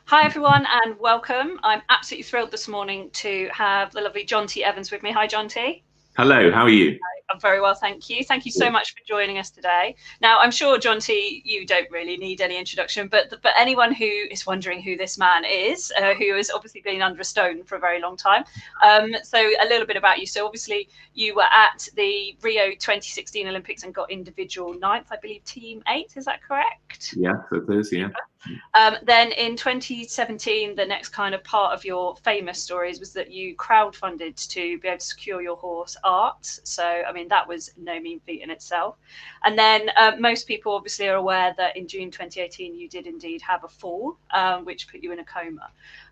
Hi everyone and welcome. I'm absolutely thrilled this morning to have the lovely Jonty Evans with me. Hi Jonty. Hello, how are you? I'm very well, thank you. Thank you so much for joining us today. Now, I'm sure, Jonty, you don't really need any introduction, but anyone who is wondering who this man is, who has obviously been under a stone for a very long time. So a little bit about you. So obviously you were at the Rio 2016 Olympics and got individual ninth, I believe team 8, is that correct? Yeah, it is, yeah. Then in 2017, the next kind of part of your famous stories was that you crowdfunded to be able to secure your horse Art. So, I mean, that was no mean feat in itself. And then most people obviously are aware that in June 2018, you did indeed have a fall, which put you in a coma.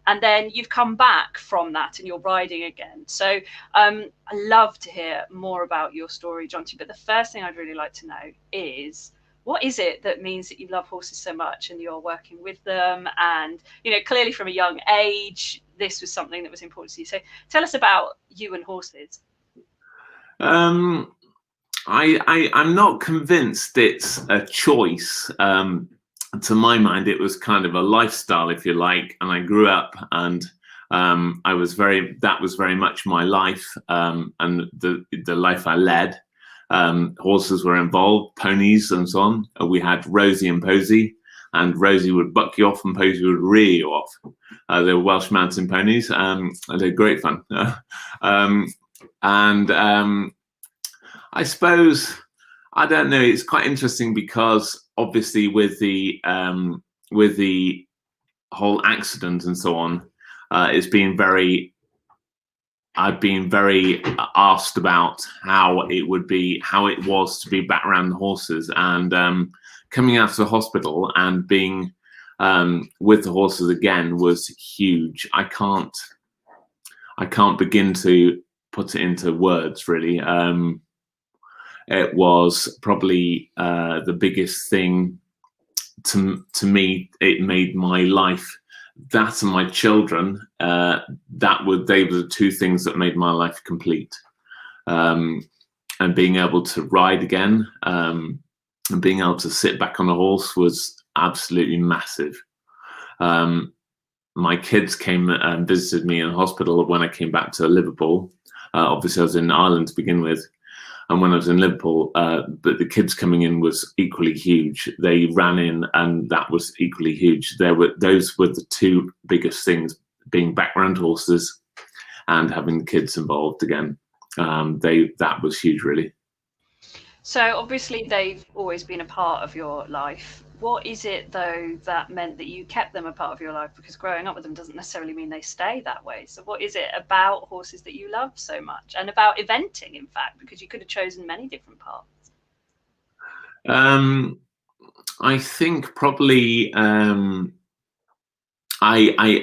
And then you've come back from that and you're riding again. So I love to hear more about your story, Jonty. But the first thing I'd really like to know is, what is it that means that you love horses so much and you're working with them? And, you know, clearly from a young age, this was something that was important to you. So tell us about you and horses. I'm not convinced it's a choice. To my mind, it was kind of a lifestyle, if you like. And I grew up and that was very much my life, and the life I led. Horses were involved, ponies and so on. We had Rosie and Posy, and Rosie would buck you off and Posy would rear you off. They were Welsh mountain ponies, and they're great fun. I suppose, I don't know, it's quite interesting because obviously with the whole accident and so on, I've been very asked about how it was to be back around the horses, and coming out of the hospital and being with the horses again was huge. I can't begin to put it into words, really. It was probably the biggest thing to me. It made my life, that and my children, they were the two things that made my life complete. And being able to ride again, and being able to sit back on a horse was absolutely massive. My kids came and visited me in hospital when I came back to Liverpool. Obviously I was in Ireland to begin with. And when I was in Liverpool, but the kids coming in was equally huge. They ran in, and that was equally huge. Those were the two biggest things: being background horses and having the kids involved again. That was huge, really. So obviously they've always been a part of your life. What is it though that meant that you kept them a part of your life? Because growing up with them doesn't necessarily mean they stay that way. So what is it about horses that you love so much, and about eventing, in fact, because you could have chosen many different paths? I think probably I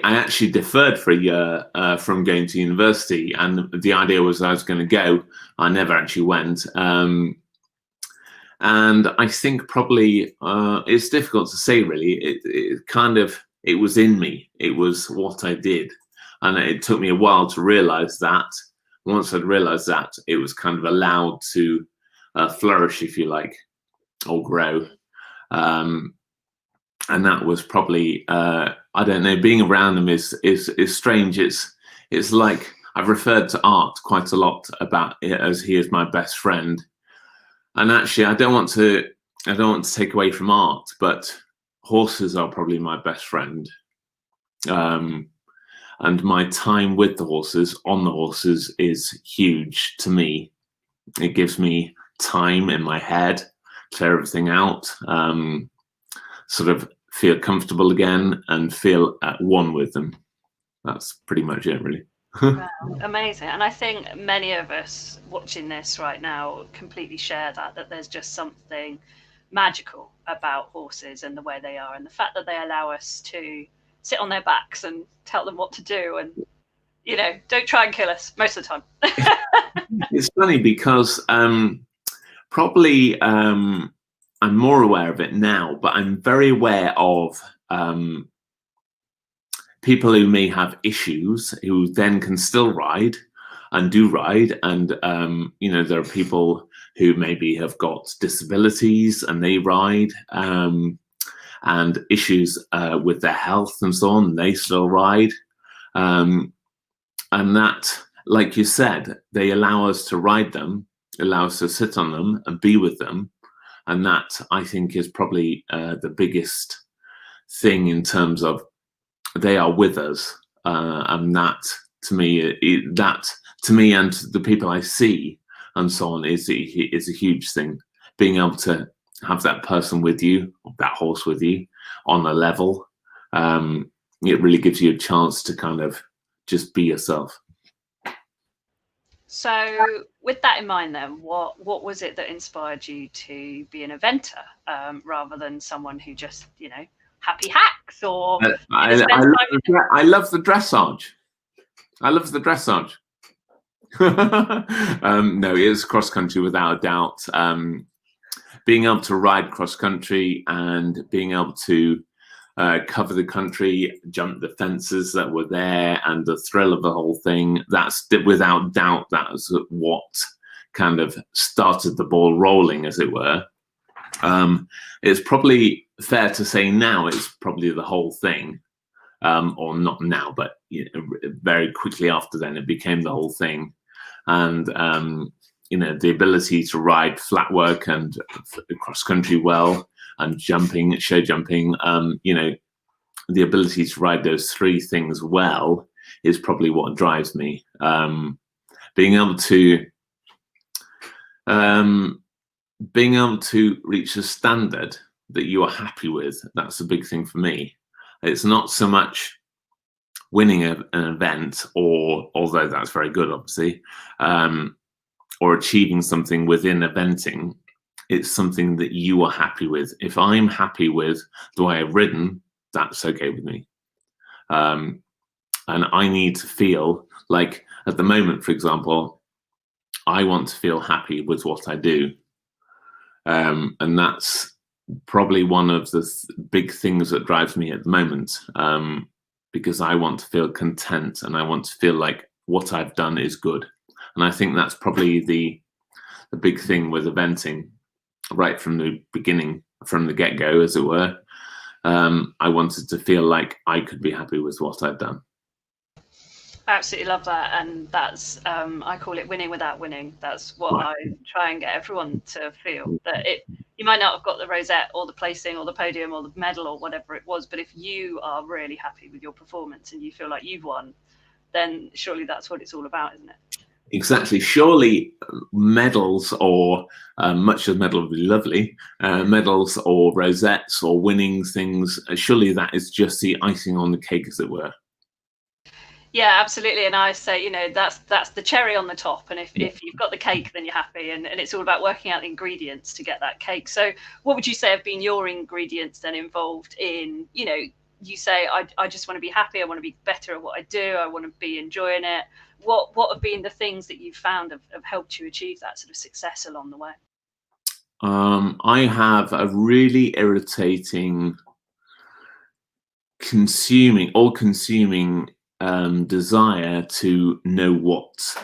actually deferred for a year from going to university, and the idea was I was going to go. I never actually went. And I think probably it's difficult to say, really. It was in me. It was what I did. And it took me a while to realize that. Once I'd realized that, it was kind of allowed to flourish, if you like, or grow. And that was probably, I don't know, being around them is strange. It's like, I've referred to Art quite a lot about it as he is my best friend. And actually, I don't want to take away from Art, but horses are probably my best friend. And my time with the horses, on the horses, is huge to me. It gives me time in my head, clear everything out, sort of feel comfortable again and feel at one with them. That's pretty much it, really. Wow, amazing. And I think many of us watching this right now completely share that there's just something magical about horses and the way they are, and the fact that they allow us to sit on their backs and tell them what to do, and, you know, don't try and kill us most of the time. It's funny because probably I'm more aware of it now, but I'm very aware of people who may have issues who then can still ride and do ride. And, you know, there are people who maybe have got disabilities and they ride. and issues with their health and so on, they still ride. And that, like you said, they allow us to ride them, allow us to sit on them and be with them. And that, I think, is probably the biggest thing in terms of they are with us. And that, to me, and the people I see and so on is a huge thing. Being able to have that person with you, that horse with you on a level, it really gives you a chance to kind of just be yourself. So with that in mind then, what was it that inspired you to be an eventer rather than someone who just, you know, happy hacks or I love the dressage. I love the dressage. No, it is cross country without a doubt. Being able to ride cross country and being able to cover the country, jump the fences that were there, and the thrill of the whole thing, that's without doubt, that's what kind of started the ball rolling, as it were. It's probably fair to say now it's probably the whole thing, or not now, but you know, very quickly after then it became the whole thing. And you know, the ability to ride flat work and cross country well, and jumping, show jumping, you know, the ability to ride those three things well is probably what drives me. Being able to reach a standard that you are happy with, that's a big thing for me. It's not so much winning an event, or although that's very good, obviously, or achieving something within eventing. It's something that you are happy with. If I'm happy with the way I've ridden, that's okay with me. And I need to feel like, at the moment, for example, I want to feel happy with what I do. And that's probably one of the big things that drives me at the moment, because I want to feel content and I want to feel like what I've done is good. And I think that's probably the big thing with eventing. Right from the beginning, from the get-go, as it were, I wanted to feel like I could be happy with what I'd done. Absolutely love that, and that's I call it winning without winning. That's what I try and get everyone to feel, that you might not have got the rosette or the placing or the podium or the medal or whatever it was, but if you are really happy with your performance and you feel like you've won, then surely that's what it's all about, isn't it? Exactly. Surely medals, or much of medal would be lovely, medals or rosettes or winning things, surely that is just the icing on the cake, as it were. Yeah, absolutely. And I say, you know, that's the cherry on the top. And if you've got the cake, then you're happy. And it's all about working out the ingredients to get that cake. So what would you say have been your ingredients then involved in, you know, you say, I just want to be happy. I want to be better at what I do. I want to be enjoying it. What have been the things that you've found have helped you achieve that sort of success along the way? I have a really irritating consuming desire to know what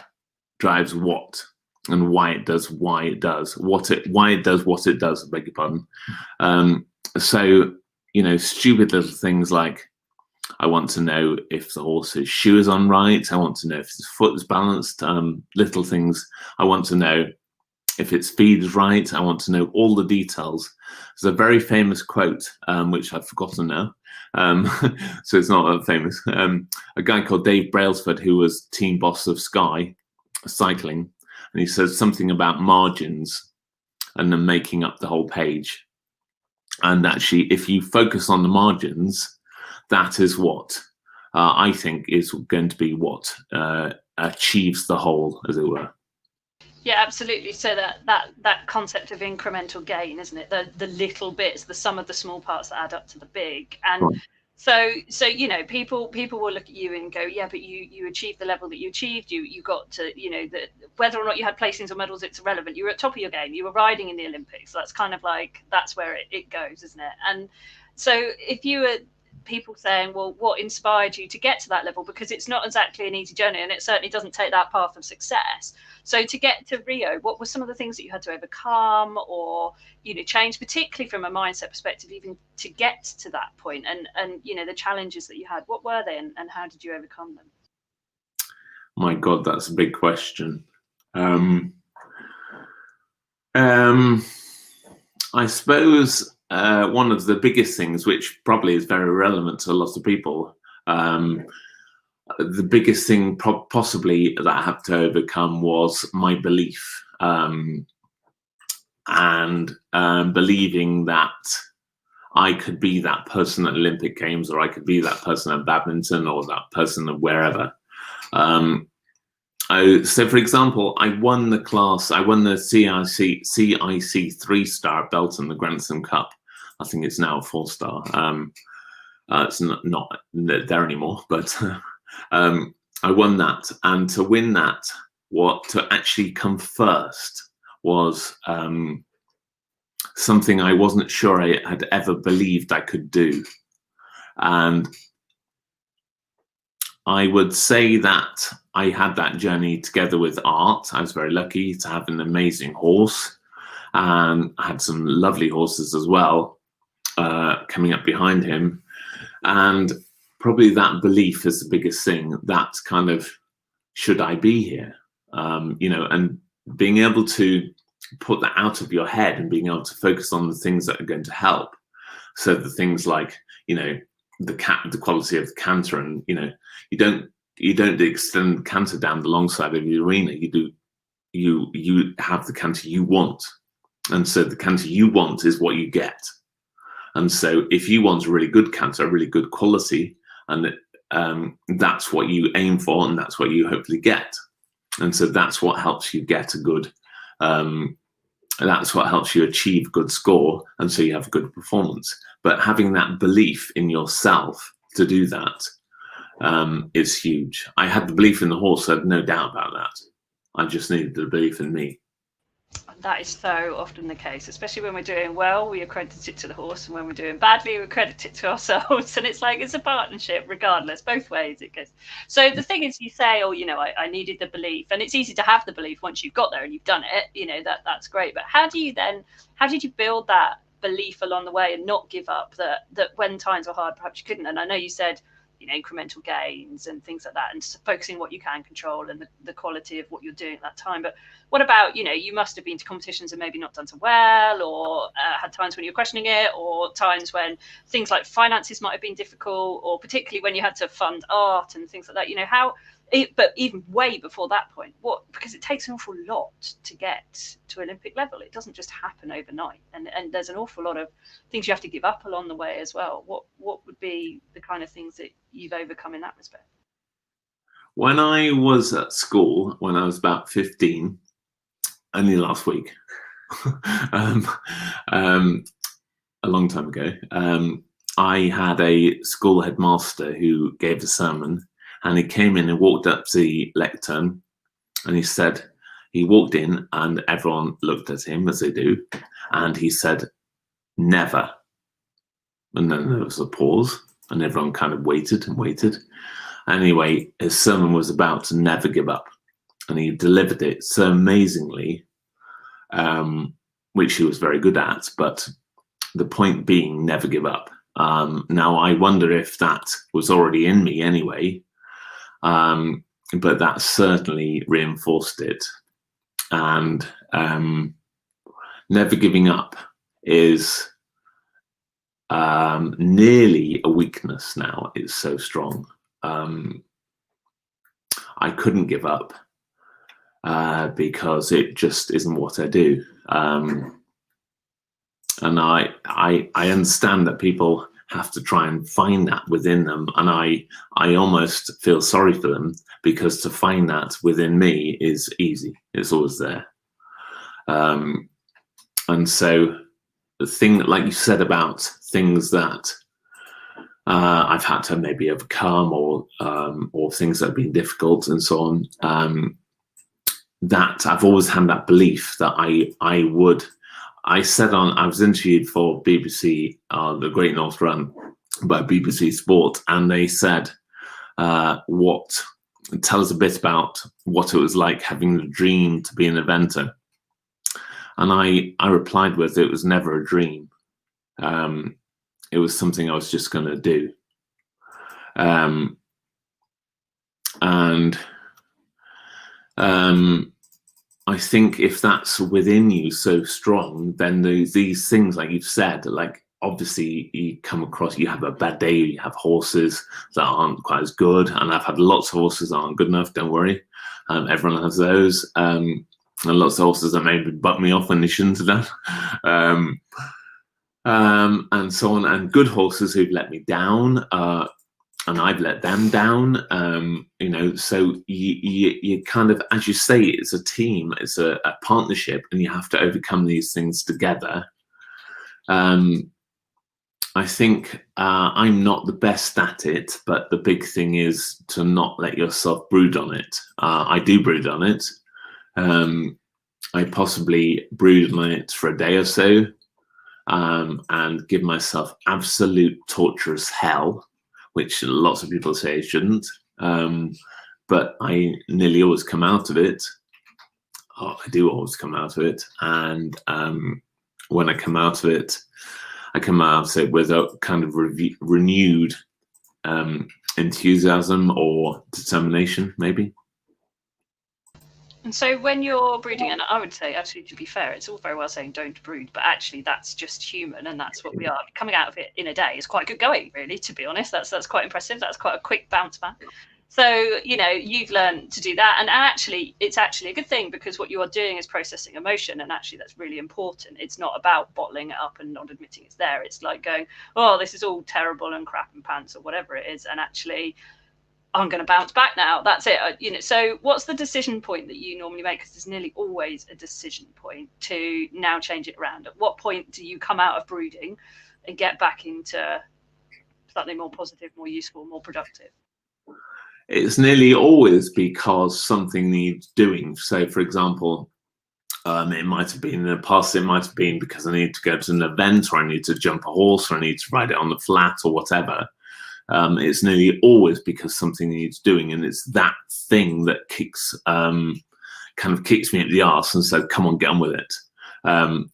drives what and why it does what it does, I beg your pardon. So, you know, stupid little things like, I want to know if the horse's shoe is on right. I want to know if his foot is balanced. Little things. I want to know if its feed is right. I want to know all the details. There's a very famous quote, which I've forgotten now, so it's not that famous. A guy called Dave Brailsford, who was team boss of Sky Cycling, and he says something about margins and then making up the whole page. And actually, if you focus on the margins, that is what I think is going to be what achieves the whole, as it were. Yeah, absolutely. So that concept of incremental gain, isn't it? The little bits, the sum of the small parts that add up to the big. And right. So you know, people will look at you and go, yeah, but you achieved the level that you achieved. You got to, you know, whether or not you had placings or medals, it's irrelevant. You were at top of your game. You were riding in the Olympics. That's kind of like, that's where it goes, isn't it? And so if you were people saying, well, what inspired you to get to that level? Because it's not exactly an easy journey, and it certainly doesn't take that path of success. So to get to Rio, what were some of the things that you had to overcome or, you know, change, particularly from a mindset perspective, even to get to that point, and you know, the challenges that you had? What were they, and how did you overcome them? My God, that's a big question. I suppose one of the biggest things, which probably is very relevant to a lot of people, the biggest thing possibly that I had to overcome was my belief, and believing that I could be that person at Olympic Games, or I could be that person at badminton, or that person at wherever. So, for example, I won the CIC 3-star belt in the Grand Slam Cup. I think it's now a 4-star. It's not there anymore, but I won that. And to win that, to actually come first was something I wasn't sure I had ever believed I could do. And I would say that I had that journey together with art. I was very lucky to have an amazing horse, and I had some lovely horses as well coming up behind him. And probably that belief is the biggest thing. That kind of, should I be here? You know, and being able to put that out of your head and being able to focus on the things that are going to help. So the things like, you know, the quality of the canter, and you know, you don't extend canter down the long side of the arena. You have the canter you want, and so the canter you want is what you get. And so if you want a really good canter, a really good quality, and that's what you aim for, and that's what you hopefully get. And so that's what helps you get a good. That's what helps you achieve a good score, and so you have a good performance. But having that belief in yourself to do that is huge. I had the belief in the horse, I had no doubt about that. I just needed the belief in me. That is so often the case, especially when we're doing well, we accredit it to the horse, and when we're doing badly, we accredit it to ourselves. And it's like, it's a partnership regardless, both ways it goes. So the thing is, you say, oh, you know, I needed the belief, and it's easy to have the belief once you've got there and you've done it, you know, that's great. But how did you build that belief along the way and not give up, that when times were hard, perhaps you couldn't? And I know you said, you know, incremental gains and things like that, and focusing what you can control and the quality of what you're doing at that time. But what about, you know, you must have been to competitions and maybe not done so well, or had times when you're questioning it, or times when things like finances might have been difficult, or particularly when you had to fund art and things like that, you know, but even way before that point, because it takes an awful lot to get to Olympic level. It doesn't just happen overnight, and there's an awful lot of things you have to give up along the way as well. What would be the kind of things that you've overcome in that respect? When I was at school, when I was about 15, only last week, a long time ago, I had a school headmaster who gave a sermon. And he came in and walked up to the lectern, and he walked in and everyone looked at him as they do. And he said, never. And then there was a pause, and everyone kind of waited and waited. Anyway, his sermon was about to never give up. And he delivered it so amazingly, which he was very good at. But the point being, never give up. Now, I wonder if that was already in me anyway. But that certainly reinforced it. And never giving up is nearly a weakness now. It's so strong. I couldn't give up because it just isn't what I do. And I understand that people have to try and find that within them, and I almost feel sorry for them, because to find that within me is easy. It's always there. And so the thing, like you said, about things that I've had to maybe overcome, or things that have been difficult and so on, that I've always had that belief that I would. I was interviewed for BBC, The Great North Run, by BBC Sport, and they said, tell us a bit about what it was like having the dream to be an eventer. And I replied with, it was never a dream. It was something I was just going to do. I think if that's within you so strong, then these things, like you've said, like obviously you come across, you have a bad day, you have horses that aren't quite as good, and I've had lots of horses that aren't good enough, don't worry. Everyone has those. And lots of horses that maybe butt me off when they shouldn't have done. And so on, and good horses who've let me down, and I've let them down, you know, so you kind of, as you say, it's a team, it's a partnership, and you have to overcome these things together. I think I'm not the best at it, but the big thing is to not let yourself brood on it. I do brood on it. I possibly brood on it for a day or so, and give myself absolute torturous hell, which lots of people say I shouldn't, but I nearly always come out of it. I do always come out of it, and when I come out of it, I come out of it with a kind of renewed enthusiasm or determination, maybe. And so when you're brooding, and I would say, actually, to be fair, it's all very well saying don't brood, but actually that's just human, and that's what we are. Coming out of it in a day is quite good going, really, to be honest. That's quite impressive. That's quite a quick bounce back. So, you know, you've learned to do that, and actually it's actually a good thing, because what you are doing is processing emotion, and actually that's really important. It's not about bottling it up and not admitting it's there. It's like going, oh, this is all terrible and crap and pants or whatever it is, and actually I'm going to bounce back now. That's it. You know, so what's the decision point that you normally make? Because there's nearly always a decision point to now change it around. At what point do you come out of brooding and get back into something more positive, more useful, more productive? It's nearly always because something needs doing. So, for example, it might have been in the past, it might have been because I need to go to an event, or I need to jump a horse, or I need to ride it on the flat, or whatever. It's nearly always because something needs doing, and it's that thing that kind of kicks me at the arse and said, come on, get on with it.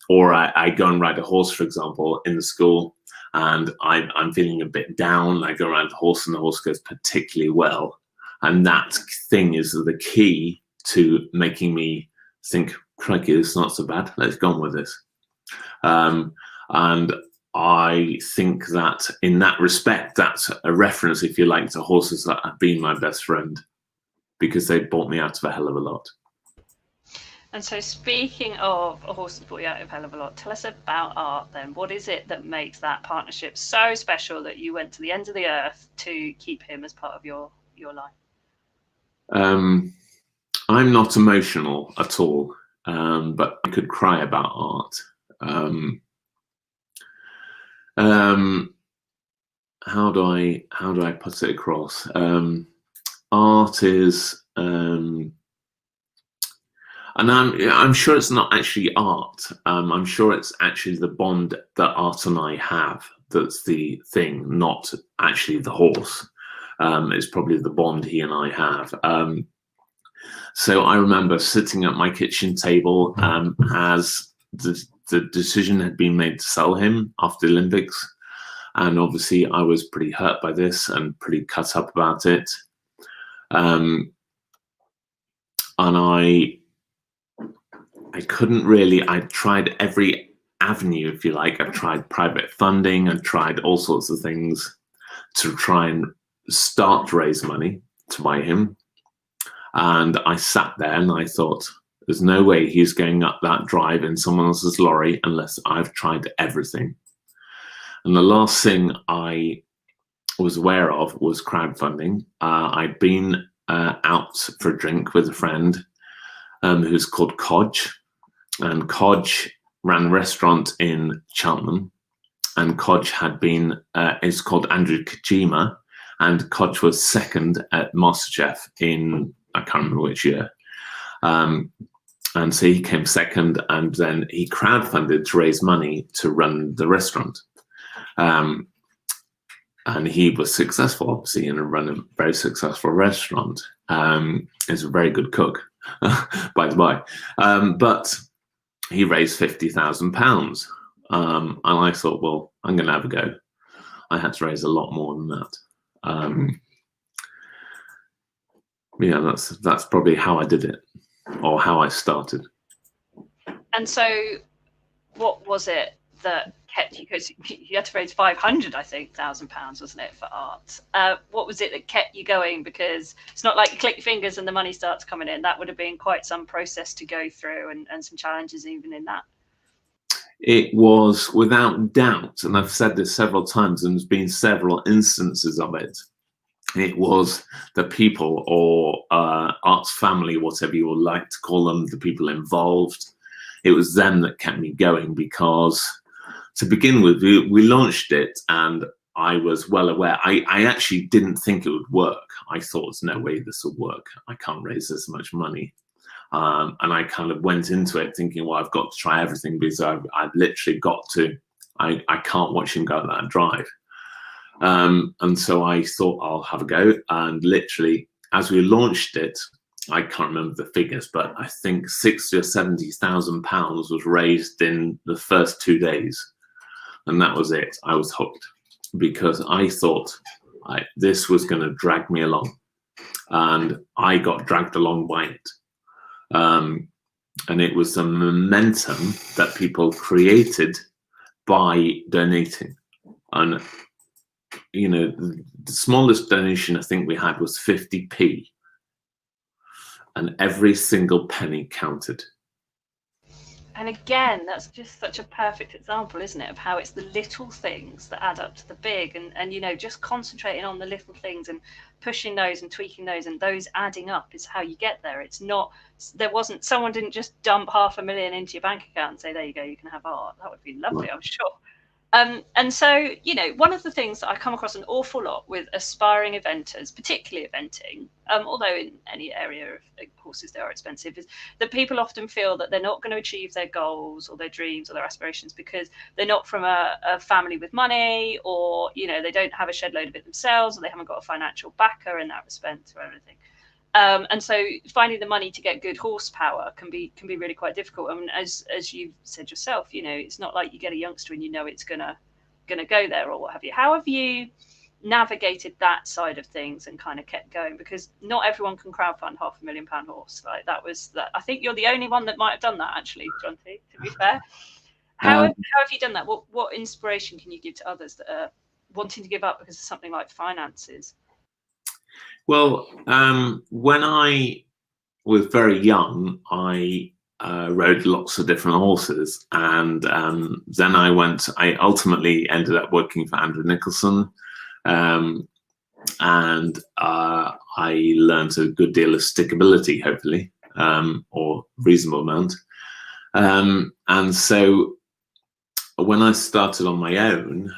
Or I go and ride a horse, for example, in the school, and I'm feeling a bit down. I go around the horse, and the horse goes particularly well. And that thing is the key to making me think, crikey, this is not so bad. Let's go on with this. And I think that in that respect, that's a reference, if you like, to horses that have been my best friend, because they brought me out of a hell of a lot. And so, speaking of a horse that brought you out of a hell of a lot, tell us about Art then. What is it that makes that partnership so special that you went to the ends of the earth to keep him as part of your life? I'm not emotional at all, but I could cry about Art. How do I put it across? Art is, and I'm sure it's not actually Art. I'm sure it's actually the bond that Art and I have that's the thing, not actually the horse. It's probably the bond he and I have. So I remember sitting at my kitchen table as the decision had been made to sell him after the Olympics. And obviously I was pretty hurt by this and pretty cut up about it. And I couldn't really, I tried every avenue, if you like. I've tried private funding, I've tried all sorts of things to try and start to raise money to buy him. And I sat there and I thought, there's no way he's going up that drive in someone else's lorry unless I've tried everything. And the last thing I was aware of was crowdfunding. I'd been out for a drink with a friend who's called Kodge. And Kodge ran a restaurant in Cheltenham. And Kodge had been, is called Andrew Kojima. And Kodge was second at MasterChef in, I can't remember which year. And so he came second, and then he crowdfunded to raise money to run the restaurant. and he was successful, obviously, and run a very successful restaurant. He's a very good cook, by the by. But he raised £50,000. And I thought, well, I'm going to have a go. I had to raise a lot more than that. Yeah, that's probably how I did it, or how I started. And so what was it that kept you, because you had to raise 500, I think, £1,000, wasn't it, for art? What was it that kept you going? Because it's not like you click your fingers and the money starts coming in. That would have been quite some process to go through, and some challenges even in that. It was without doubt, and I've said this several times, and there's been several instances of it. It was the people, or arts family, whatever you would like to call them, the people involved. It was them that kept me going, because to begin with, we launched it, and I was well aware. I actually didn't think it would work. I thought, there's no way this will work. I can't raise this much money. And I kind of went into it thinking, well, I've got to try everything, because I've literally got to. I can't watch him go that drive. And so I thought, I'll have a go. And literally, as we launched it, I can't remember the figures, but I think £60,000 or £70,000 was raised in the first 2 days. And that was it. I was hooked, because I thought this was going to drag me along. And I got dragged along by it. And it was the momentum that people created by donating. And, you know, the smallest donation I think we had was 50p. And every single penny counted. And again, that's just such a perfect example, isn't it, of how it's the little things that add up to the big, and you know, just concentrating on the little things and pushing those and tweaking those, and those adding up is how you get there. It's not, someone didn't just dump £500,000 into your bank account and say, there you go, you can have art. That would be lovely, I'm sure. And so, you know, one of the things that I come across an awful lot with aspiring eventers, particularly eventing, although in any area of horses they are expensive, is that people often feel that they're not going to achieve their goals or their dreams or their aspirations because they're not from a family with money, or, you know, they don't have a shed load of it themselves, or they haven't got a financial backer in that respect or anything. And so finding the money to get good horsepower can be really quite difficult. I mean, as you said yourself, you know, it's not like you get a youngster and you know it's gonna go there or what have you. How have you navigated that side of things and kind of kept going? Because not everyone can crowdfund £500,000 horse. Like that. I think you're the only one that might have done that, actually, Jonty, to be fair. How have you done that? What inspiration can you give to others that are wanting to give up because of something like finances? Well, when I was very young, I rode lots of different horses, and then I ultimately ended up working for Andrew Nicholson, and I learned a good deal of stickability, hopefully, or reasonable amount. And so when I started on my own,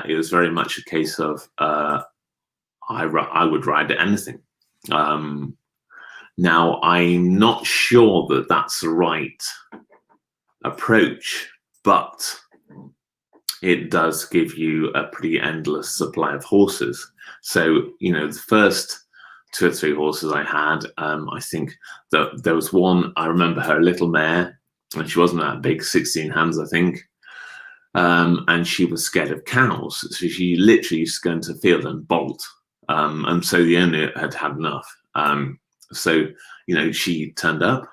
it was very much a case of I would ride anything. Now, I'm not sure that that's the right approach, but it does give you a pretty endless supply of horses. So, you know, the first 2 or 3 horses I had, I think that there was one, I remember her, a little mare, and she wasn't that big, 16 hands, I think. And she was scared of cows. So she literally used to go into the field and bolt. And so the owner had had enough. So, you know, she turned up.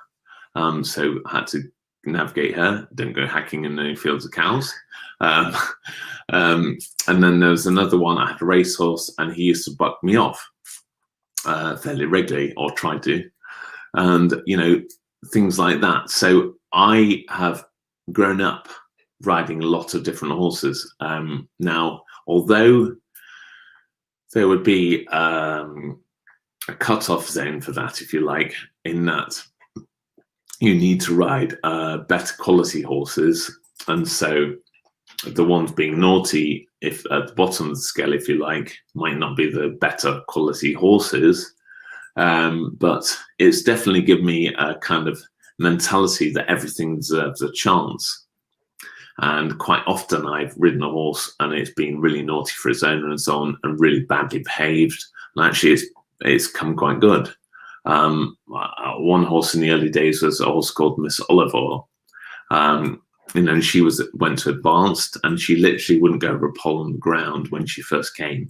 So I had to navigate her, don't go hacking in any fields of cows. And then there was another one, I had a racehorse, and he used to buck me off fairly regularly, or tried to. And, you know, things like that. So I have grown up riding a lot of different horses. Now, although there would be a cut-off zone for that, if you like, in that you need to ride better quality horses. And so the ones being naughty, if at the bottom of the scale, if you like, might not be the better quality horses. But it's definitely given me a kind of mentality that everything deserves a chance. And quite often I've ridden a horse and it's been really naughty for its owner and so on, and really badly behaved. And actually it's come quite good. One horse in the early days was a horse called Miss Oliver. You know, she went to advanced, and she literally wouldn't go over a pole on the ground when she first came.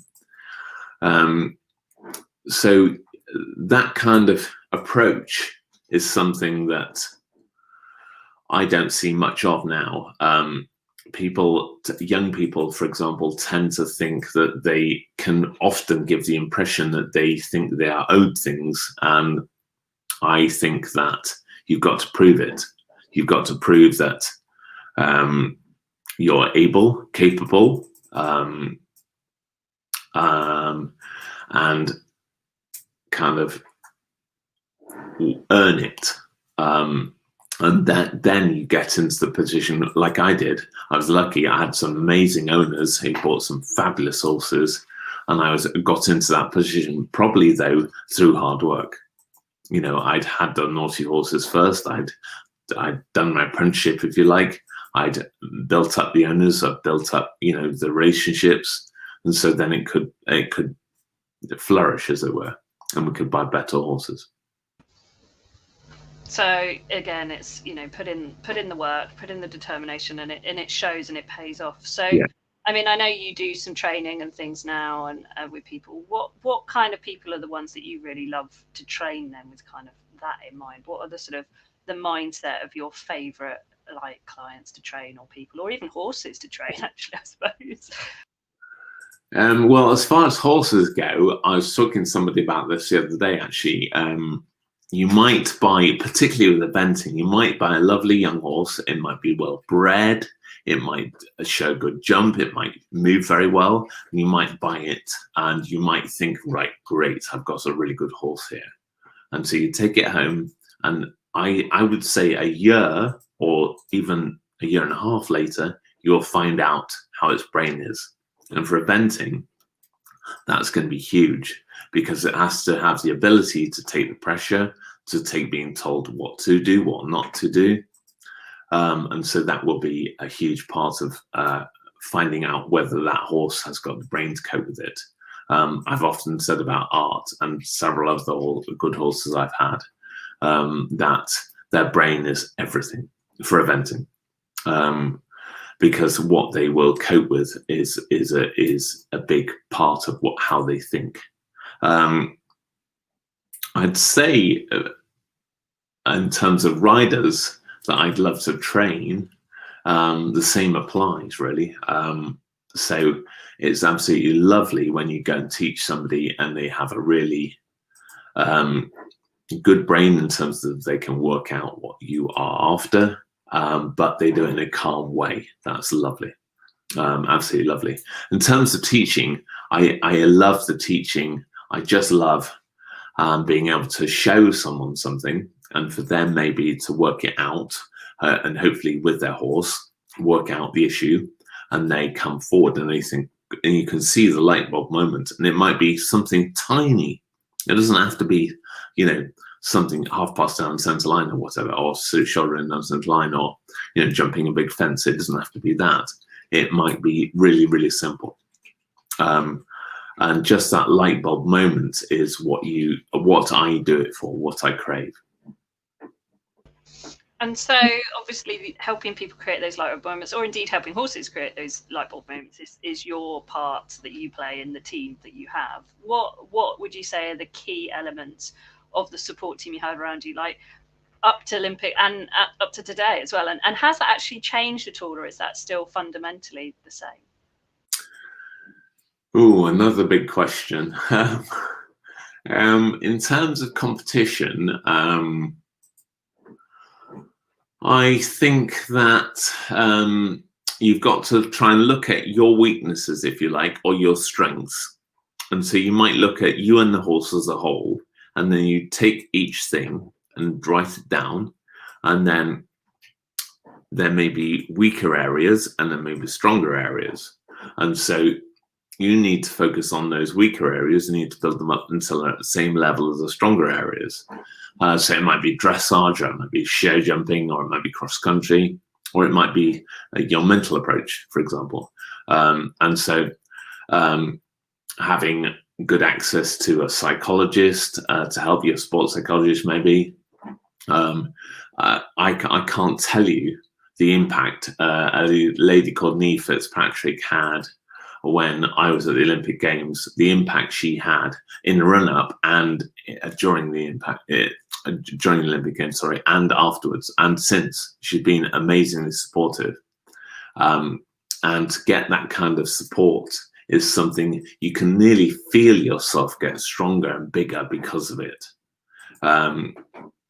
So that kind of approach is something that I don't see much of now. Young people, for example, tend to think that they can often give the impression that they think they are owed things. And I think that you've got to prove it. You've got to prove that you're able, capable, and kind of earn it. And then you get into the position like I did. I was lucky. I had some amazing owners who bought some fabulous horses, and I got into that position probably though through hard work. You know, I'd had the naughty horses first. I'd done my apprenticeship, if you like. I'd built up the owners. I'd built up, you know, the relationships, and so then it could flourish, as it were, and we could buy better horses. So again, it's, you know, put in the work, put in the determination, and it shows and it pays off. So yeah. I mean, I know you do some training and things now, and with people. What kind of people are the ones that you really love to train then, with kind of that in mind? What are the sort of the mindset of your favourite like clients to train, or people, or even horses to train? Actually, I suppose. Well, as far as horses go, I was talking to somebody about this the other day. Actually, you might buy, particularly with eventing, you might buy a lovely young horse. It might be well bred. It might show good jump. It might move very well. And you might buy it and you might think, right, great, I've got a really good horse here. And so you take it home, and I would say a year or even a year and a half later, you'll find out how its brain is. And for eventing, that's going to be huge, because it has to have the ability to take the pressure, to take being told what to do, what not to do. And so that will be a huge part of finding out whether that horse has got the brain to cope with it. I've often said about Art and several other good horses I've had, that their brain is everything for eventing. Because what they will cope with is a big part of how they think. I'd say, in terms of riders that I'd love to train, the same applies really. So it's absolutely lovely when you go and teach somebody and they have a really good brain in terms of they can work out what you are after. But they do it in a calm way. That's lovely. Absolutely lovely. In terms of teaching, I love the teaching. I just love being able to show someone something, and for them maybe to work it out, and hopefully with their horse, work out the issue, and they come forward and they think, and you can see the light bulb moment, and it might be something tiny. It doesn't have to be, you know, something half past down centre line or whatever, or shouldering down centre line, or, you know, jumping a big fence. It doesn't have to be that. It might be really, really simple. And just that light bulb moment is what I do it for, what I crave. And so obviously helping people create those light bulb moments, or indeed helping horses create those light bulb moments, is your part that you play in the team that you have. What would you say are the key elements of the support team you have around you, like up to Olympic and up to today as well? And has that actually changed at all, or is that still fundamentally the same? Oh, another big question. In terms of competition, I think that you've got to try and look at your weaknesses, if you like, or your strengths. And so you might look at you and the horse as a whole, and then you take each thing and write it down. And then there may be weaker areas and there may be stronger areas. And so you need to focus on those weaker areas. You need to build them up until they're at the same level as the stronger areas. So it might be dressage, or it might be show jumping, or it might be cross country. or it might be your mental approach, for example. And so having good access to a psychologist to help you, a sports psychologist maybe. I can't tell you the impact a lady called Nee Fitzpatrick had when I was at the Olympic Games, the impact she had in the run-up and during the Olympic Games, sorry, and afterwards and since. She's been amazingly supportive. And to get that kind of support is something you can nearly feel yourself get stronger and bigger because of it.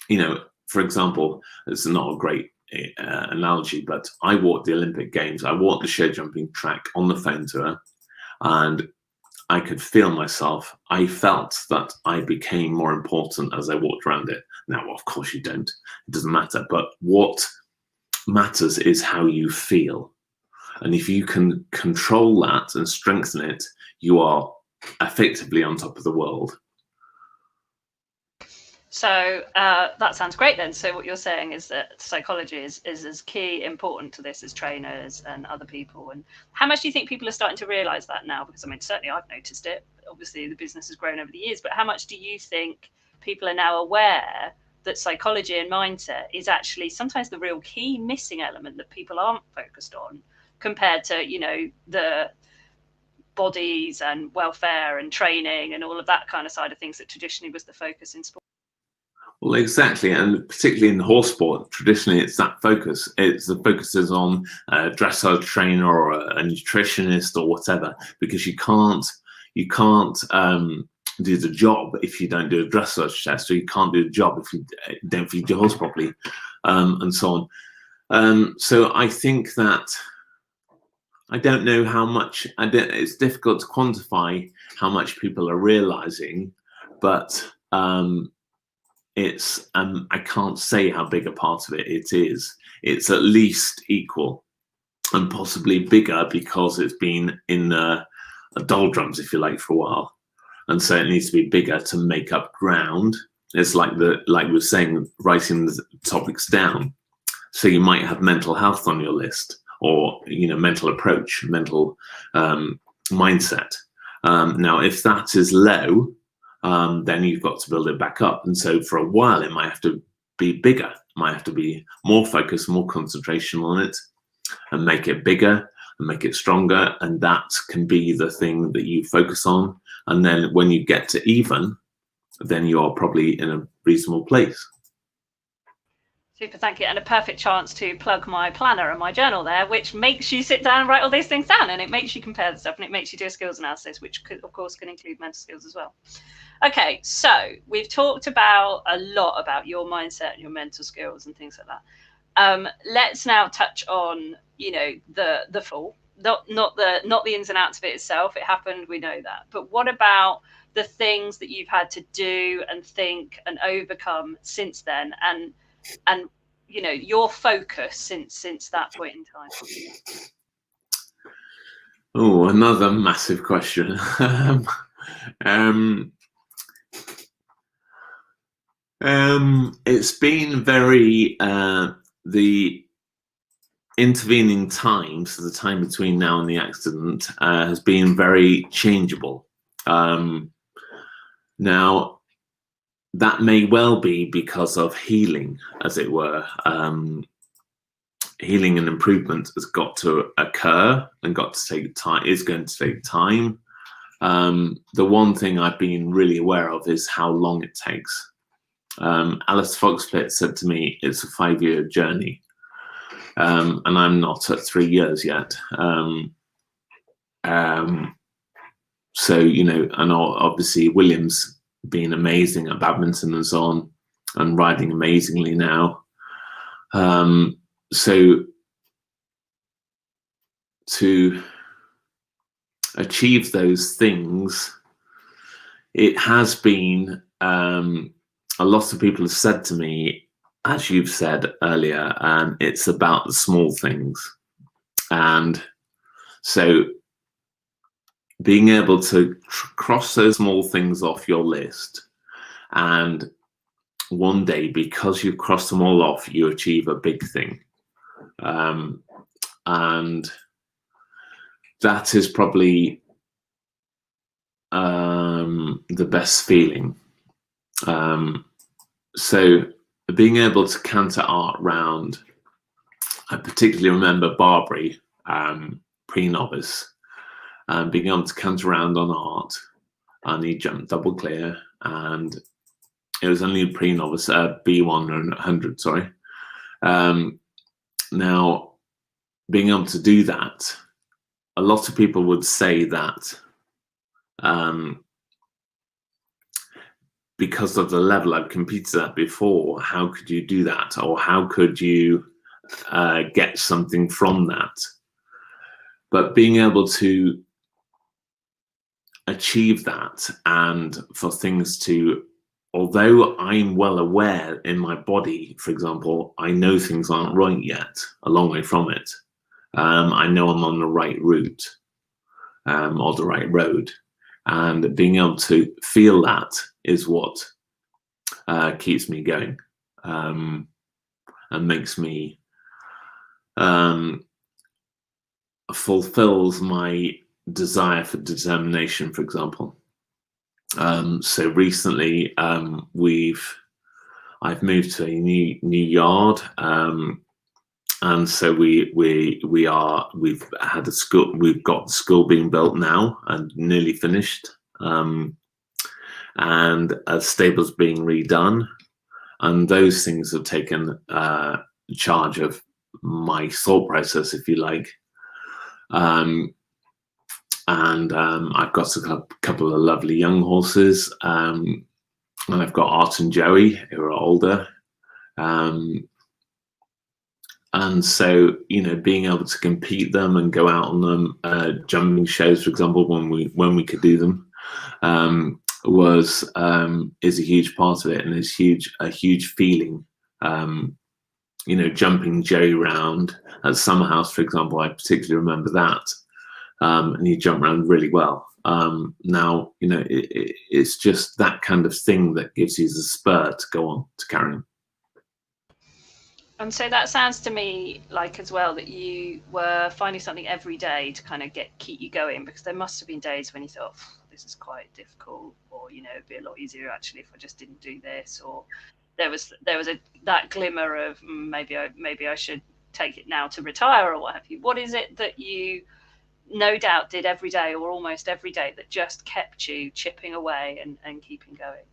You know, for example, it's not a great analogy, but I walked the Olympic Games. I walked the show jumping track on the phone to her, and I could feel myself. I felt that I became more important as I walked around it. Now, of course, you don't. It doesn't matter. But what matters is how you feel. And if you can control that and strengthen it, you are effectively on top of the world. So that sounds great then. So what you're saying is that psychology is as key important to this as trainers and other people. And how much do you think people are starting to realize that now? Because I mean, certainly I've noticed it. Obviously the business has grown over the years, but how much do you think people are now aware that psychology and mindset is actually sometimes the real key missing element that people aren't focused on, compared to, you know, the bodies and welfare and training and all of that kind of side of things that traditionally was the focus in sport? Well, exactly, and particularly in horse sport, traditionally it's that focus. It's the focus is on a dressage trainer or a nutritionist or whatever, because you can't do the job if you don't do a dressage test, or you can't do the job if you don't feed your horse properly, and so on. So I think that I don't know how much. It's difficult to quantify how much people are realizing, but it's I can't say how big a part of it is. It's at least equal and possibly bigger because it's been in the doldrums, if you like, for a while, and so it needs to be bigger to make up ground. It's like we were saying, writing the topics down. So you might have mental health on your list, or, you know, mental approach, mental mindset. Now, if that is low, then you've got to build it back up. And so for a while, it might have to be bigger, it might have to be more focus, more concentration on it, and make it bigger and make it stronger. And that can be the thing that you focus on. And then when you get to even, then you are probably in a reasonable place. Super, thank you. And a perfect chance to plug my planner and my journal there, which makes you sit down and write all these things down, and it makes you compare the stuff, and it makes you do a skills analysis, which could, of course, can include mental skills as well. Okay, so we've talked about a lot about your mindset and your mental skills and things like that. Let's now touch on, you know, the fall, not the ins and outs of it itself. It happened, we know that. But what about the things that you've had to do and think and overcome since then, and you know, your focus since that point in time? Oh, another massive question. It's been very the intervening time, so the time between now and the accident, has been very changeable. Now, that may well be because of healing, as it were. Healing and improvement has got to occur and got to take time. Is going to take time. The one thing I've been really aware of is how long it takes. Alice Foxpitt said to me, it's a 5-year journey. And I'm not at 3 years yet. So, you know, and obviously William's been amazing at badminton and so on, and riding amazingly now. So to achieve those things, it has been, a lot of people have said to me, as you've said earlier, it's about the small things. And so being able to cross those small things off your list, and one day, because you've crossed them all off, you achieve a big thing. and that is probably the best feeling. So being able to canter art round, I particularly remember Barbary, pre-novice, being able to canter around on art, and he jumped double clear, and it was only pre-novice, B100, sorry. Now, being able to do that, a lot of people would say that because of the level I've competed at before, how could you do that? Or how could you get something from that? But being able to achieve that, and for things to, although I'm well aware in my body, for example, I know things aren't right yet, a long way from it. I know I'm on the right route, or the right road. And being able to feel that is what keeps me going, and makes me, fulfills my desire for determination, for example. So recently, I've moved to a new yard, and so we've had a school. We've got the school being built now and nearly finished, and a stable's being redone, and those things have taken charge of my thought process, if you like. And I've got a couple of lovely young horses, and I've got Art and Joey, who are older. And so, you know, being able to compete them and go out on them, jumping shows, for example, when we could do them, is a huge part of it, and is a huge feeling. You know, jumping Joey round at Summer House, for example, I particularly remember that. And he jumped around really well. Now, you know, it's just that kind of thing that gives you the spur to go on, to carry on. And so that sounds to me like, as well, that you were finding something every day to kind of keep you going, because there must have been days when you thought, this is quite difficult, or, you know, it'd be a lot easier actually if I just didn't do this, or there was that glimmer of maybe I should take it now to retire, or what have you. What is it that you no doubt did every day, or almost every day, that just kept you chipping away and keeping going?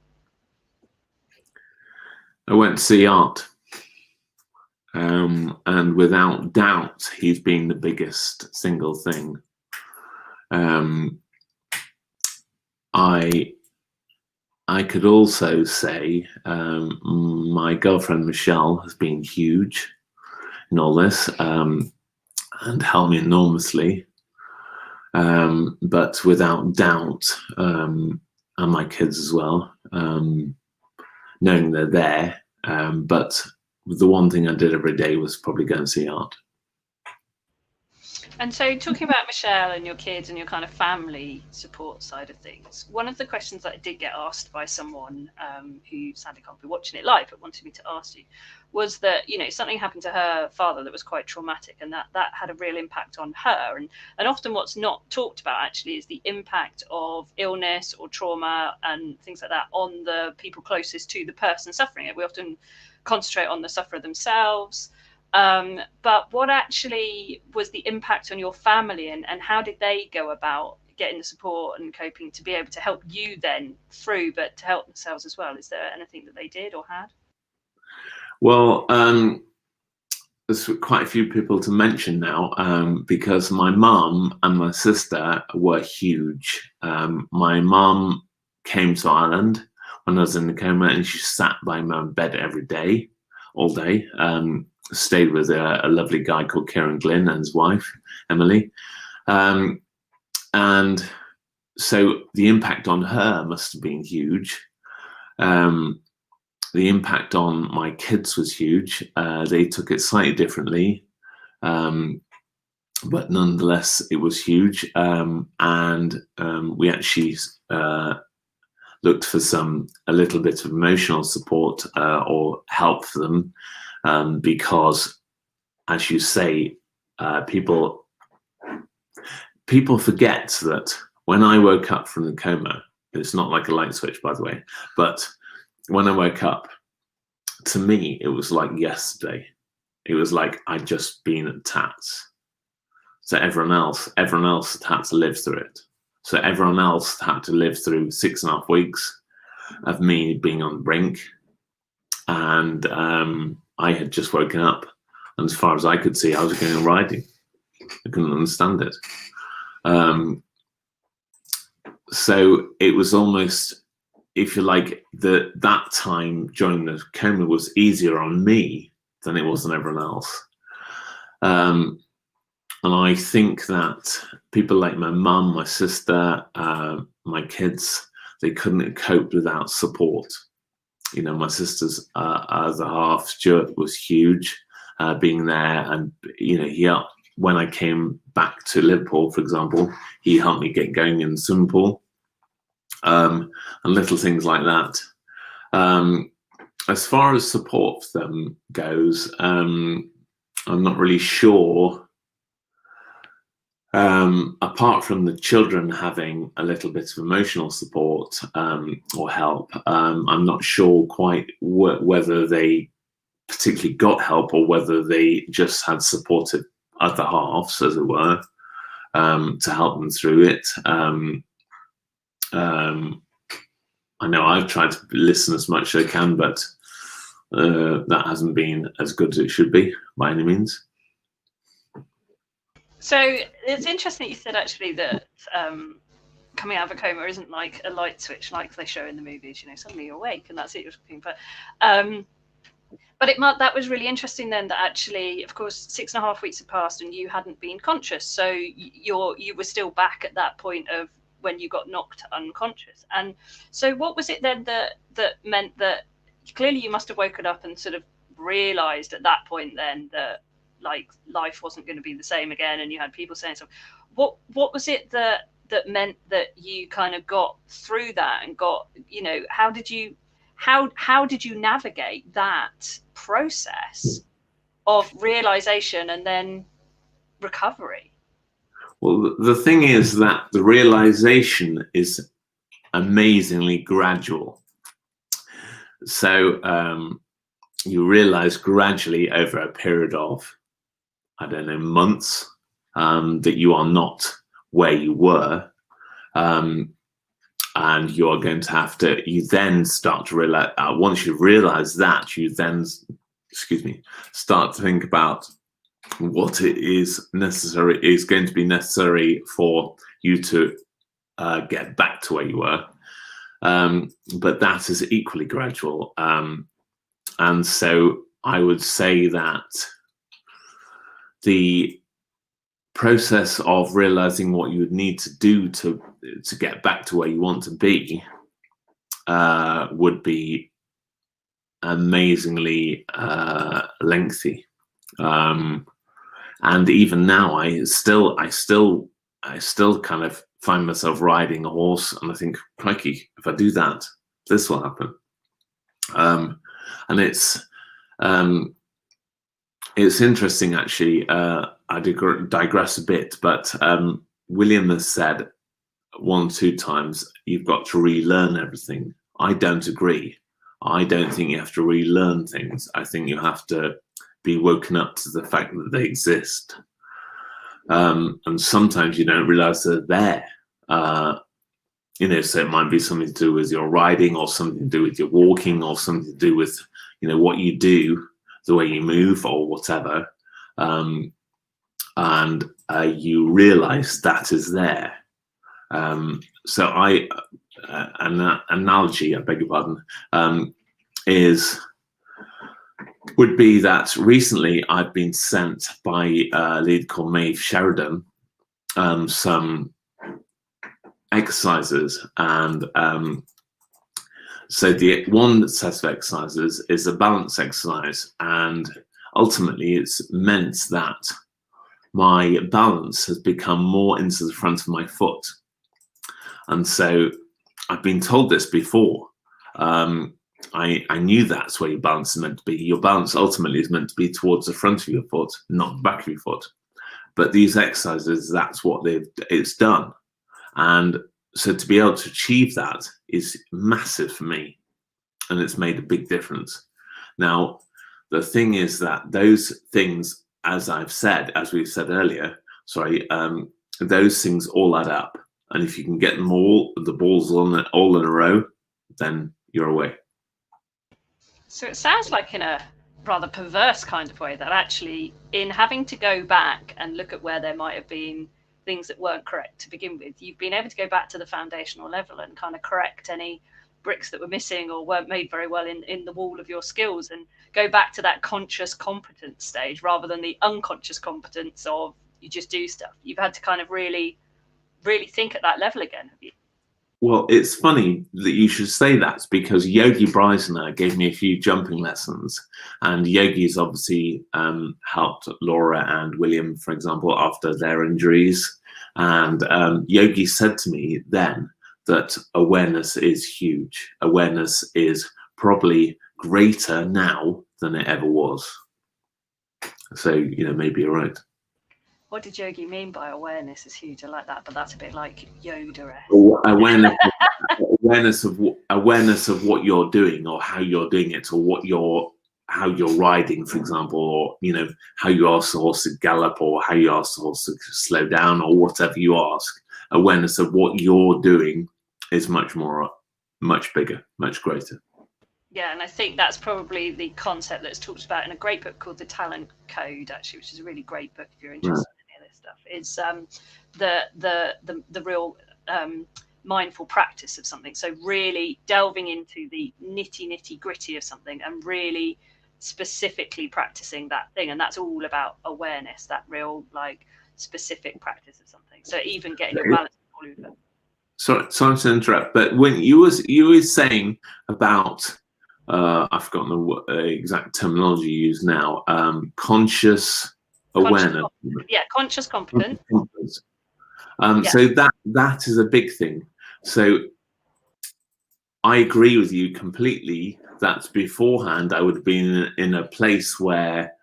I went to see Art, and without doubt, he's been the biggest single thing. I could also say my girlfriend Michelle has been huge in all this, and helped me enormously. But without doubt, and my kids as well, knowing they're there. But the one thing I did every day was probably go and see Art. And so, talking about Michelle and your kids and your kind of family support side of things, one of the questions that I did get asked by someone who sadly can't be watching it live, but wanted me to ask you, was that, you know, something happened to her father that was quite traumatic, and that had a real impact on her. And often what's not talked about actually is the impact of illness or trauma and things like that on the people closest to the person suffering it. We often concentrate on the sufferer themselves. But what actually was the impact on your family, and how did they go about getting the support and coping to be able to help you then through, but to help themselves as well? Is there anything that they did or had? Well, there's quite a few people to mention now, because my mum and my sister were huge. My mum came to Ireland when I was in the coma, and she sat by my bed every day, all day. Stayed with a lovely guy called Kieran Glynn and his wife, Emily. And so the impact on her must have been huge. The impact on my kids was huge. They took it slightly differently, but nonetheless, it was huge. And we actually looked for a little bit of emotional support or help for them, because as you say, people forget that when I woke up from the coma, it's not like a light switch, by the way, but when I woke up, to me, it was like yesterday. It was like I'd just been at TATS. So everyone else had to live through it. So everyone else had to live through 6.5 weeks of me being on the brink. And I had just woken up. And as far as I could see, I was going on riding. I couldn't understand it. So it was almost, if you like, that time during the coma was easier on me than it was on everyone else. And I think that people like my mum, my sister, my kids, they couldn't cope without support. You know, my sister's other half, Stuart, was huge, being there. And, you know, when I came back to Liverpool, for example, he helped me get going in the swimming pool, and little things like that. As far as support for them goes, I'm not really sure. Apart from the children having a little bit of emotional support or help, I'm not sure quite whether they particularly got help or whether they just had supportive other halves, as it were, to help them through it. I know I've tried to listen as much as I can, but that hasn't been as good as it should be by any means. So it's interesting that you said actually that coming out of a coma isn't like a light switch like they show in the movies. You know, suddenly you're awake and that's it. You're talking, but that was really interesting then. That actually, of course, 6.5 weeks had passed and you hadn't been conscious, so you were still back at that point of when you got knocked unconscious. And so, what was it then that meant that clearly you must have woken up and sort of realised at that point then that, like, life wasn't going to be the same again, and you had people saying stuff. What was it that meant that you kind of got through that and got, you know, how did you navigate that process of realization and then recovery? Well, the thing is that the realization is amazingly gradual. So you realize gradually over a period of, I don't know, months, that you are not where you were, and you are going to have to, you then start to realize, once you realize that, you then, start to think about what it is going to be necessary for you to get back to where you were. But that is equally gradual. And so I would say that the process of realizing what you would need to do to get back to where you want to be would be amazingly lengthy. And even now, I still kind of find myself riding a horse, and I think, crikey, if I do that, this will happen. And it's interesting, actually. I digress a bit, but William has said 1 or 2 times, you've got to relearn everything. I don't agree. I don't think you have to relearn things. I think you have to be woken up to the fact that they exist. And sometimes you don't realize they're there. You know, so it might be something to do with your riding, or something to do with your walking, or something to do with, you know, what you do, the way you move, or whatever. And you realize that is there. So an analogy, I beg your pardon, would be that recently I've been sent by a lady called Maeve Sheridan some exercises, and so the one set of exercises is a balance exercise, and ultimately it's meant that my balance has become more into the front of my foot. And so I've been told this before, I knew that's where your balance is meant to be. Your balance ultimately is meant to be towards the front of your foot, not the back of your foot. But these exercises, that's what it's done. And so to be able to achieve that is massive for me. And it's made a big difference. Now, the thing is that those things, as we've said earlier, those things all add up. And if you can get them all, the balls all in a row, then you're away. So it sounds like, in a rather perverse kind of way, that actually in having to go back and look at where there might have been things that weren't correct to begin with, you've been able to go back to the foundational level and kind of correct any bricks that were missing or weren't made very well in the wall of your skills, and go back to that conscious competence stage rather than the unconscious competence of you just do stuff. You've had to kind of really think at that level again, have you? Well, it's funny that you should say that, because Yogi Breisner gave me a few jumping lessons, and Yogi's obviously helped Laura and William, for example, after their injuries. And Yogi said to me then that awareness is huge. Awareness is probably greater now than it ever was. So, maybe you're right. What did Yogi mean by awareness is huge? I like that, but that's a bit like Yoda. Awareness of what you're doing, or how you're doing it, or how you're riding, for example, or how you ask the horse to gallop, or how you ask the horse to slow down, or whatever you ask. Awareness of what you're doing is much bigger, much greater. Yeah, and I think that's probably the concept that's talked about in a great book called The Talent Code, actually, which is a really great book if you're interested in any of this stuff. It's the real mindful practice of something. So really delving into the nitty gritty of something and really specifically practicing that thing. And that's all about awareness, that real specific practice of something. So even getting your balance all over. Sorry to interrupt, but when you were saying about I've forgotten the exact terminology you use now. Conscious awareness. Conscious competence. So that is a big thing. So I agree with you completely that beforehand I would have been in a place where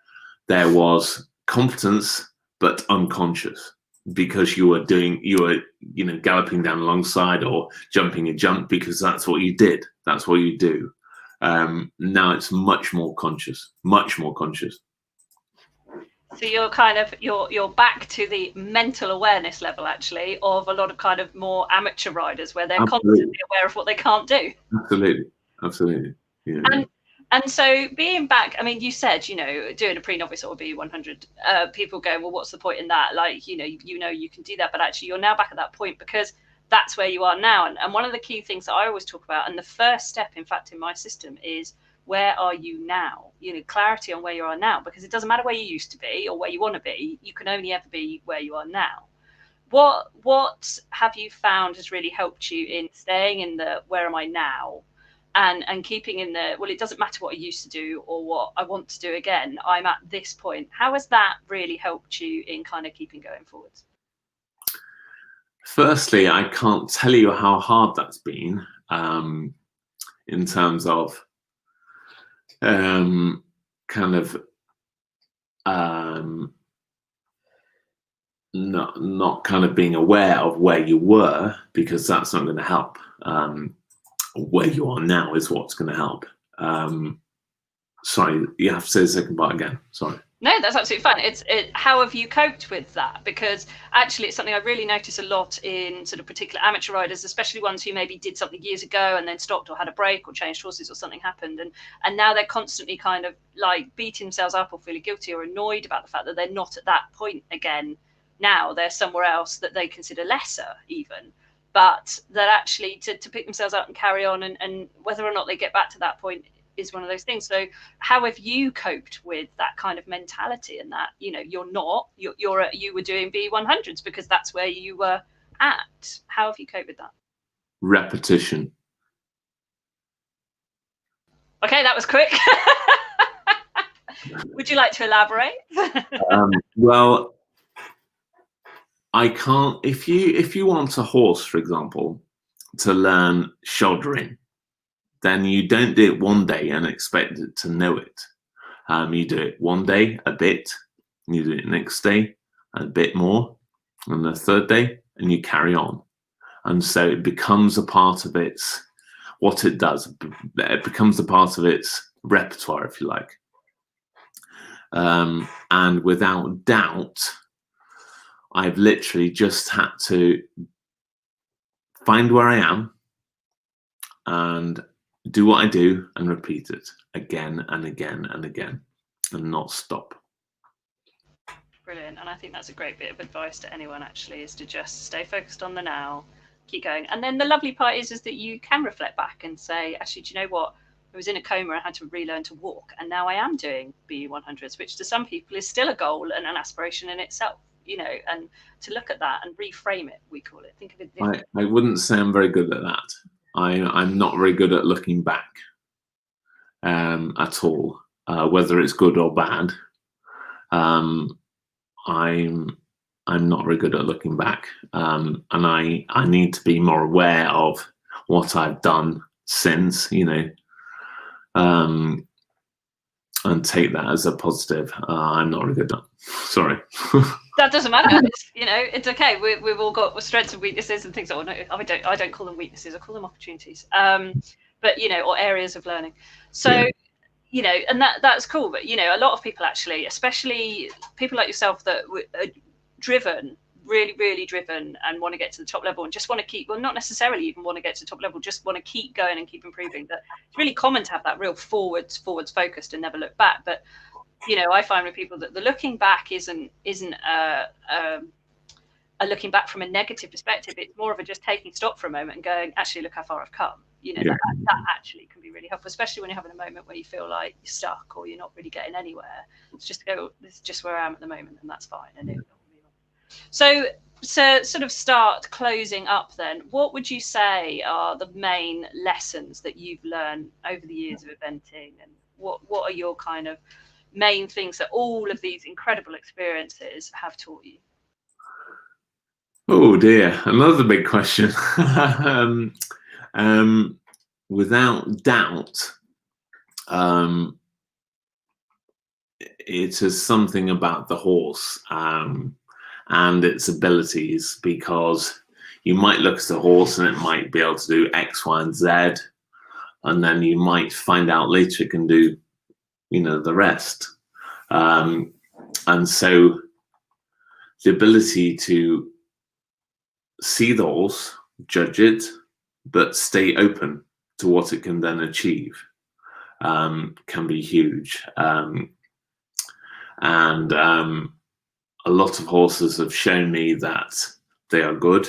there was competence but unconscious, because you were galloping down alongside or jumping a jump because that's what you did. That's what you do. Now it's much more conscious. So you're you're back to the mental awareness level, actually, of a lot of kind of more amateur riders, where they're constantly aware of what they can't do. Absolutely. Yeah. And so being back, I mean, you said, doing a pre-novice or B100, people go, well, what's the point in that? You can do that, but actually you're now back at that point because that's where you are now. And one of the key things that I always talk about, and the first step, in fact, in my system is, where are you now? Clarity on where you are now, because it doesn't matter where you used to be or where you want to be. You can only ever be where you are now. What have you found has really helped you in staying in the where am I now, and keeping in the, well, it doesn't matter what I used to do or what I want to do again. I'm at this point. How has that really helped you in kind of keeping going forwards? Firstly, I can't tell you how hard that's been in terms of not kind of being aware of where you were, because that's not going to help. Where you are now is what's going to help. Sorry, you have to say the second part again. Sorry. No, that's absolutely fine. How have you coped with that? Because actually it's something I really notice a lot in sort of particular amateur riders, especially ones who maybe did something years ago and then stopped or had a break or changed horses or something happened. And now they're constantly kind of beating themselves up or feeling guilty or annoyed about the fact that they're not at that point again. Now they're somewhere else that they consider lesser even, but that actually to pick themselves up and carry on, and whether or not they get back to that point is one of those things. So how have you coped with that kind of mentality, and that you were doing B100s because that's where you were at? How have you coped with that? Repetition. Okay, that was quick. Would you like to elaborate? Well, I can't. If you want a horse, for example, to learn shouldering, then you don't do it one day and expect it to know it. You do it one day, a bit, and you do it next day, a bit more, and the third day, and you carry on. And so it becomes a part of what it does. It becomes a part of its repertoire, if you like. And without doubt, I've literally just had to find where I am and do what I do and repeat it again and again and again and not stop. Brilliant. And I think that's a great bit of advice to anyone, actually, is to just stay focused on the now, keep going. And then the lovely part is that you can reflect back and say, actually, do you know what? I was in a coma, I had to relearn to walk, and now I am doing BE100s, which to some people is still a goal and an aspiration in itself, and to look at that and reframe it, we call it, think of it differently. I wouldn't say I'm very good at that. I'm not very good at looking back at all, whether it's good or bad. I'm not very good at looking back, and I need to be more aware of what I've done since, and take that as a positive. I'm not very good at that. Sorry. That doesn't matter. It's okay. We've all got strengths and weaknesses and things. I don't call them weaknesses. I call them opportunities. But or areas of learning. So. Yeah. And that's cool. But a lot of people actually, especially people like yourself that are driven, really, really driven, and want to get to the top level and just want to keep, well, not necessarily even want to get to the top level, just want to keep going and keep improving. That it's really common to have that real forwards focused and never look back. But I find with people that the looking back isn't a looking back from a negative perspective. It's more of a just taking stock for a moment and going, actually, look how far I've come. That actually can be really helpful, especially when you're having a moment where you feel like you're stuck or you're not really getting anywhere. It's just to go, this is just where I am at the moment, and that's fine. And so sort of start closing up then, what would you say are the main lessons that you've learned over the years of eventing, and what are your kind of main things that all of these incredible experiences have taught you? Oh dear, another big question. Without doubt, it is something about the horse and its abilities, because you might look at a horse and it might be able to do X, Y, and Z, and then you might find out later it can do, the rest. And so the ability to see the horse, judge it, but stay open to what it can then achieve can be huge. And a lot of horses have shown me that they are good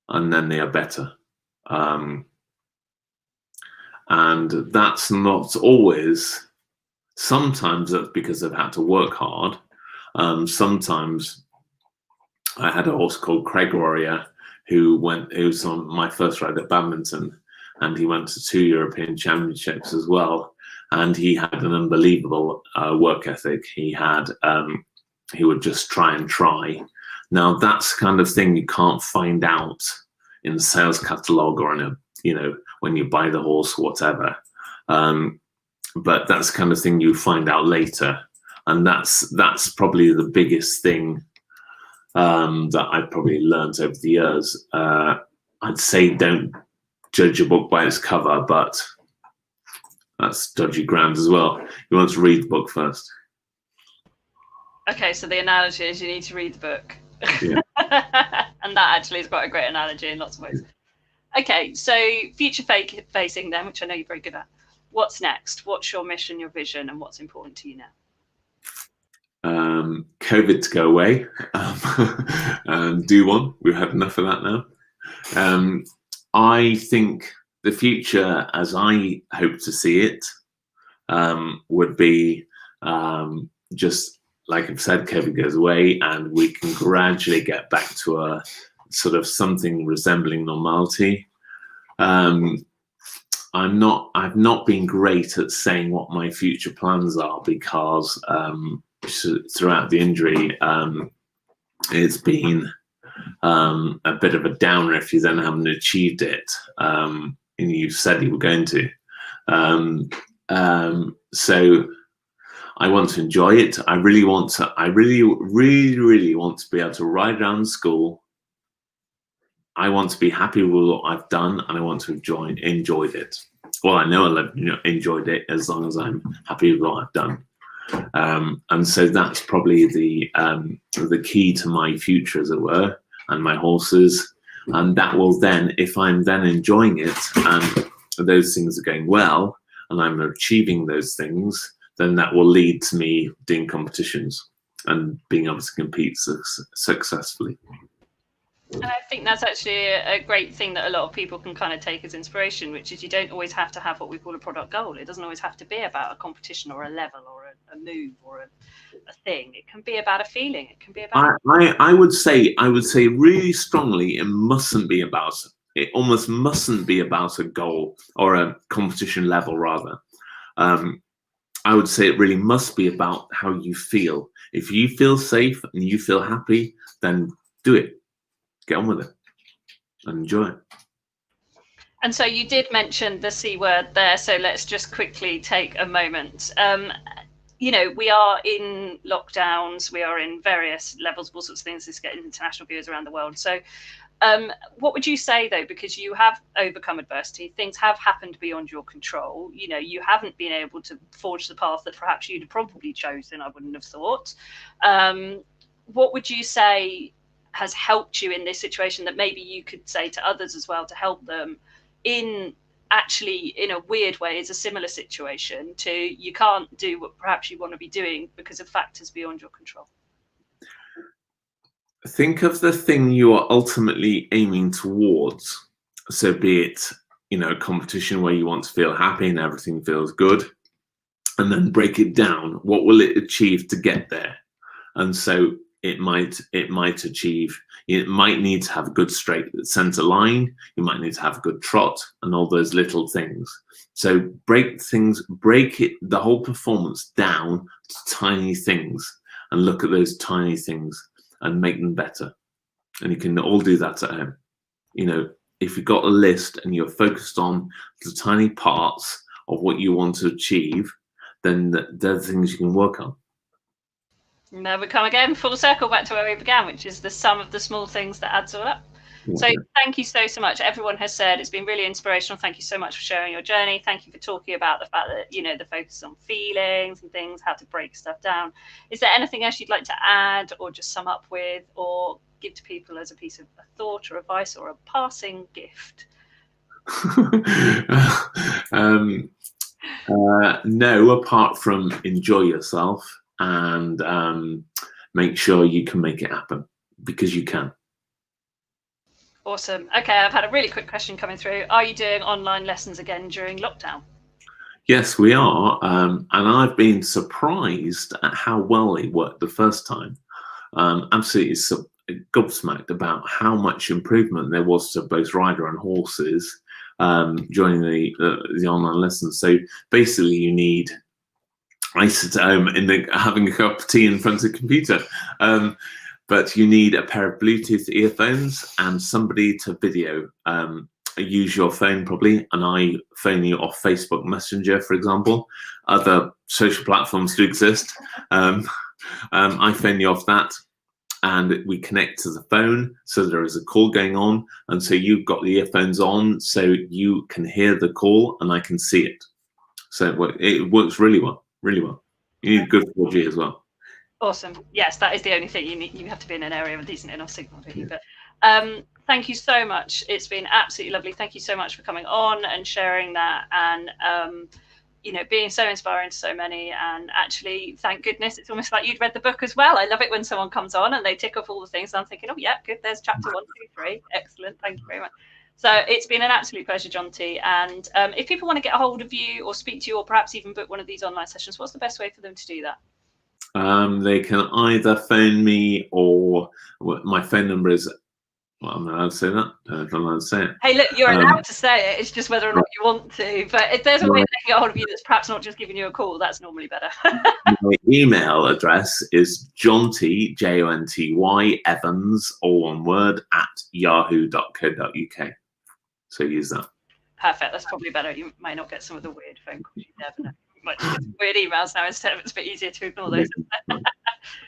and then they are better. And that's not always, sometimes that's because they've had to work hard. Sometimes I had a horse called Craig Warrior who was on my first ride at badminton, and he went to 2 European Championships as well. And he had an unbelievable work ethic. He would just try and try. Now that's the kind of thing you can't find out in the sales catalogue or in when you buy the horse or whatever. But that's the kind of thing you find out later. And that's probably the biggest thing that I've probably learned over the years. I'd say don't judge a book by its cover, but that's dodgy ground as well. You want to read the book first. Okay, so the analogy is you need to read the book. Yeah. And that actually is quite a great analogy in lots of ways. Okay, so future facing then, which I know you're very good at. What's next? What's your mission, your vision, and what's important to you now? COVID to go away. Do one. We've had enough of that now. I think the future, as I hope to see it, would be just like I've said, COVID goes away and we can gradually get back to a sort of something resembling normality. I've not been great at saying what my future plans are, because throughout the injury, it's been a bit of a downer if you then haven't achieved it, and you said you were going to. So I want to enjoy it. I really, really want to be able to ride around school. I want to be happy with what I've done, and I want to enjoyed it. Well, I know I've enjoyed it as long as I'm happy with what I've done. And so that's probably the key to my future, as it were, and my horses. And that will then, if I'm then enjoying it and those things are going well and I'm achieving those things, then that will lead to me doing competitions and being able to compete successfully. And I think that's actually a great thing that a lot of people can kind of take as inspiration, which is you don't always have to have what we call a product goal. It doesn't always have to be about a competition or a level or a move or a thing. It can be about a feeling. It can be about. I would say really strongly it almost mustn't be about a goal or a competition level, rather. I would say it really must be about how you feel. If you feel safe and you feel happy, then do it. Get on with it and enjoy it. And so you did mention the C word there, so let's just quickly take a moment. You know, we are in lockdowns, we are in various levels of all sorts of things. This is getting international viewers around the world. So what would you say, though, because you have overcome adversity, things have happened beyond your control. You know, you haven't been able to forge the path that perhaps you'd have probably chosen, I wouldn't have thought. What would you say has helped you in this situation that maybe you could say to others as well to help them in actually, in a weird way, is a similar situation to you can't do what perhaps you want to be doing because of factors beyond your control? Think of the thing you are ultimately aiming towards. So be it, you know, a competition where you want to feel happy and everything feels good, and then break it down. What will it achieve to get there? And so it might achieve, it might need to have a good straight center line, you might need to have a good trot and all those little things. So break the whole performance down to tiny things and look at those tiny things and make them better. And you can all do that at home. You know, if you've got a list and you're focused on the tiny parts of what you want to achieve, then they're the things you can work on. Now we come again full circle back to where we began, which is the sum of the small things that adds all up. Yeah. So thank you so much. Everyone has said it's been really inspirational. Thank you so much for sharing your journey. Thank you for talking about the fact that, you know, the focus on feelings and things, how to break stuff down. Is there anything else you'd like to add or just sum up with or give to people as a piece of a thought or advice or a passing gift? No, apart from enjoy yourself and make sure you can make it happen, because you can. Awesome. Okay, I've had a really quick question coming through. Are you doing online lessons again during lockdown? Yes, we are. And I've been surprised at how well it worked the first time. Absolutely gobsmacked about how much improvement there was to both rider and horses joining the online lessons. So basically I sit at home having a cup of tea in front of the computer. But you need a pair of Bluetooth earphones and somebody to video. Use your phone probably, and I phone you off Facebook Messenger, for example. Other social platforms do exist. I phone you off that, and we connect to the phone, so there is a call going on, and so you've got the earphones on, so you can hear the call, and I can see it. So it works really well, really well. You need good 4G as well. Awesome. Yes, that is the only thing you need. You have to be in an area with decent enough signal, don't you? But thank you so much. It's been absolutely lovely. Thank you so much for coming on and sharing that, and you know, being so inspiring to so many. And actually, thank goodness, it's almost like you'd read the book as well. I love it when someone comes on and they tick off all the things. And I'm thinking, oh yeah, good. There's chapter 1, 2, 3. Excellent. Thank you very much. So it's been an absolute pleasure, Jonty. And if people want to get a hold of you or speak to you, or perhaps even book one of these online sessions, what's the best way for them to do that? They can either phone me, or my phone number is, well, I'm not allowed to say that. I'm not allowed to say it. Hey, look, you're allowed to say it. It's just whether or not you want to. But if there's a way to get a hold of you that's perhaps not just giving you a call, that's normally better. My email address is Jonty, Jonty Evans, all one word, @yahoo.co.uk. So use that. Perfect. That's probably better. You might not get some of the weird phone calls. You never know. You might just get some weird emails now instead. It's a bit easier to ignore those.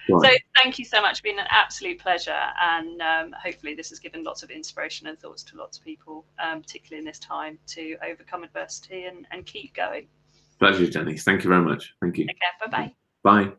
So thank you so much. It's been an absolute pleasure, and hopefully this has given lots of inspiration and thoughts to lots of people, particularly in this time, to overcome adversity and keep going. Pleasure, Jenny. Thank you very much. Thank you. Okay, bye-bye. Bye.